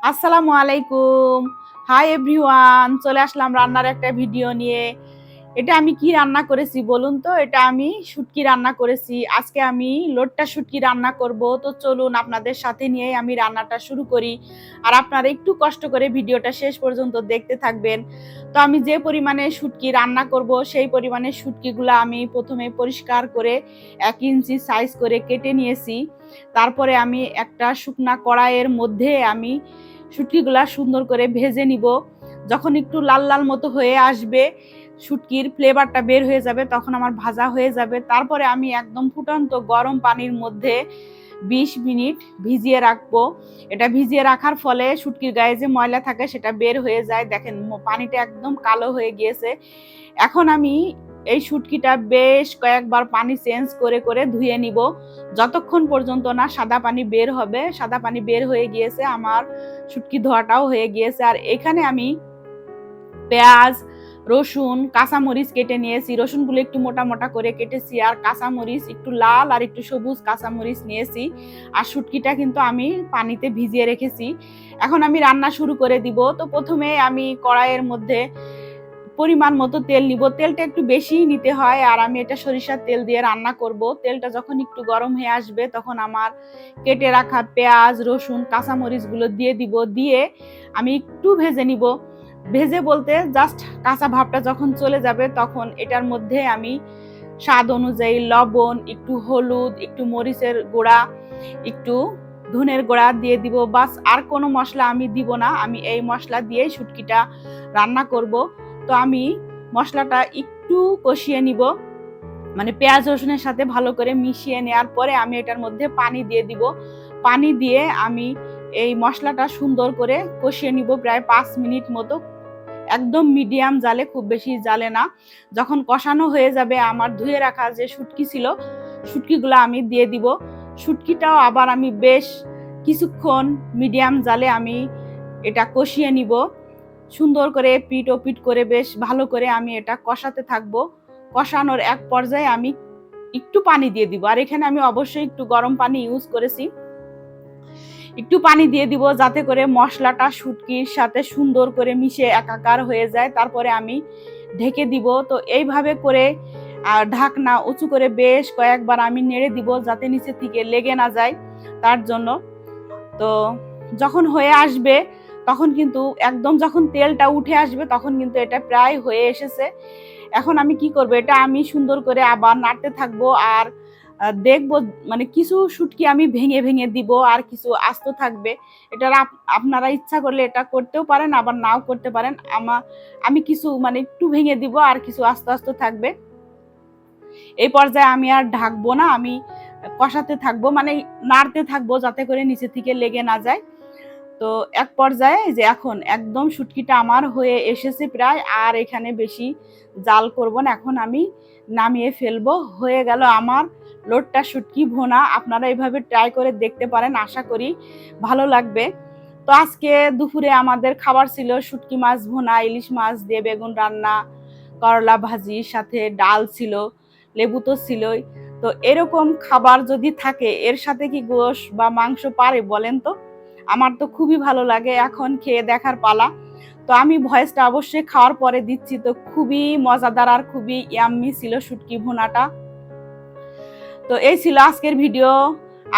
আসসালামু আলাইকুম। Hi everyone, চলে আসলাম রান্নার একটা ভিডিও নিয়ে। এটা আমি কি রান্না করেছি বলুন তো? এটা আমি শুটকি রান্না করেছি। আজকে আমি লোট্টা শুটকি রান্না করব। তো চলুন আপনাদের সাথে নিয়ে আমি রান্নাটা শুরু করি। আর আপনারা একটু কষ্ট করে ভিডিওটা শেষ পর্যন্ত দেখতে থাকবেন। তো আমি যে পরিমাণে শুটকি রান্না করব সেই পরিমাণে শুটকিগুলো আমি প্রথমে পরিষ্কার করে 1 ইঞ্চি সাইজ করে কেটে নিয়েছি। তারপরে আমি একটা শুকনা কড়াইয়ের মধ্যে আমি শুটকিগুলা সুন্দর করে ভেজে নিব। যখন একটু লাল লাল মতো হয়ে আসবে, শুটকির ফ্লেভারটা বের হয়ে যাবে, তখন আমার ভাজা হয়ে যাবে। তারপরে আমি একদম ফুটন্ত গরম পানির মধ্যে 20 মিনিট ভিজিয়ে রাখবো। এটা ভিজিয়ে রাখার ফলে শুটকির গায়ে যে ময়লা থাকে সেটা বের হয়ে যায়। দেখেন পানিটা একদম কালো হয়ে গিয়েছে। এখন আমি এই শুটকিটা বেশ কয়েকবার পানি চেঞ্জ করে করে ধুয়ে নিব, যতক্ষণ পর্যন্ত না সাদা পানি বের হবে। সাদা পানি বের হয়ে গিয়েছে, আমার শুটকি ধোয়াটাও হয়ে গিয়েছে। আর এখানে আমি পেঁয়াজ, রসুন, কাঁচামরিচ কেটে নিয়েছি। রসুনগুলো একটু মোটা মোটা করে কেটেছি, আর কাঁচামরিচ একটু লাল আর একটু সবুজ কাঁচামরিচ নিয়েছি। আর শুটকিটা কিন্তু আমি পানিতে ভিজিয়ে রেখেছি। এখন আমি রান্না শুরু করে দিব। তো প্রথমে আমি কড়াইয়ের মধ্যে পরিমাণ মতো তেল নিব। তেলটা একটু বেশিই নিতে হয়, আর আমি এটা সরিষার তেল দিয়ে রান্না করব। তেলটা যখন একটু গরম হয়ে আসবে তখন আমার কেটে রাখা পেঁয়াজ, রসুন, কাঁচামরিচগুলো দিয়ে দিব। দিয়ে আমি একটু ভেজে নিব। ভেজে বলতে জাস্ট কাঁচা ভাবটা যখন চলে যাবে তখন এটার মধ্যে আমি স্বাদ অনুযায়ী লবণ, একটু হলুদ, একটু মরিচের গুঁড়া, একটু ধনের গুঁড়া দিয়ে দিব। বাস, আর কোনো মশলা আমি দিব না। আমি এই মশলা দিয়েই শুটকিটা রান্না করব। তো আমি মশলাটা একটু কষিয়ে নিব, মানে পেঁয়াজ রসুনের সাথে ভালো করে মিশিয়ে নেওয়ার পরে আমি এটার মধ্যে পানি দিয়ে দিব। পানি দিয়ে আমি এই মশলাটা সুন্দর করে কষিয়ে নিব প্রায় 5 মিনিট মতো। একদম মিডিয়াম জালে, খুব বেশি জালে না। যখন কষানো হয়ে যাবে, আমার ধুয়ে রাখা যে শুটকি ছিল, শুটকিগুলো আমি দিয়ে দিব। শুটকিটাও আবার আমি বেশ কিছুক্ষণ মিডিয়াম জালে আমি এটা কষিয়ে নিব। সুন্দর করে পিট ও পিট করে বেশ ভালো করে আমি এটা কষাতে থাকবো। কষানোর এক পর্যায়ে আমি একটু পানি দিয়ে দিব। আর এখানে আমি অবশ্যই একটু গরম পানি ইউজ করেছি। একটু পানি দিয়ে দিব যাতে করে মশলাটা শুটকির সাথে সুন্দর করে মিশে একাকার হয়ে যায়। তারপরে আমি ঢেকে দিব। তো এইভাবে করে ঢাকনা উঁচু করে বেশ কয়েকবার আমি নেড়ে দিব যাতে নিচে থেকে লেগে না যায়, তার জন্য। তো যখন হয়ে আসবে তখন কিন্তু একদম যখন তেলটা উঠে আসবে তখন কিন্তু এটা প্রায় হয়ে এসেছে। এখন আমি কি করব, এটা আমি সুন্দর করে আবার নাড়তে থাকবো। আর দেখবো, মানে কিছু শুটকি আমি ভেঙে ভেঙে দিব, আর কিছু আস্ত থাকবে। এটা আপনারা ইচ্ছা করলে এটা করতেও পারেন, আবার নাও করতে পারেন। আমি কিছু মানে একটু ভেঙে দিব, আর কিছু আস্ত আস্ত থাকবে। এই পর্যায়ে আমি আর ঢাকবো না, আমি কষাতে থাকবো, মানে নাড়তে থাকবো যাতে করে নিচে থেকে লেগে না যায়। তো এক পর্যায়ে যে এখন একদম শুটকিটা আমার হয়ে এসেছে প্রায়, আর এখানে বেশি জাল করব না। এখন আমি নামিয়ে ফেলবো। হয়ে গেল আমার লোট্টা শুটকি ভুনা। আপনারা এভাবে ট্রাই করে দেখতে পারেন, আশা করি ভালো লাগবে। তো আজকে দুপুরে আমাদের খাবার ছিল শুটকি মাছ ভুনা, ইলিশ মাছ দিয়ে বেগুন রান্না, করলা ভাজি, সাথে ডাল ছিল, লেবু তো ছিলই। তো এরকম খাবার যদি থাকে, এর সাথে কি গোশ বা মাংস পারে বলেন তো? আমার তো খুবই ভালো লাগে। এখন খেয়ে দেখার পালা। তো আমি ভয়েসটা অবশ্যই খাওয়ার পরে দিচ্ছি। তো খুবই মজাদার আর খুবই ইয়াম্মি ছিল শুটকি ভুনাটা। তো এই ছিল আজকের ভিডিও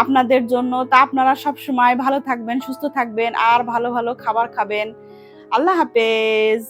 আপনাদের জন্য। তা আপনারা সবসময় ভালো থাকবেন, সুস্থ থাকবেন, আর ভালো ভালো খাবার খাবেন। আল্লাহ হাফেজ।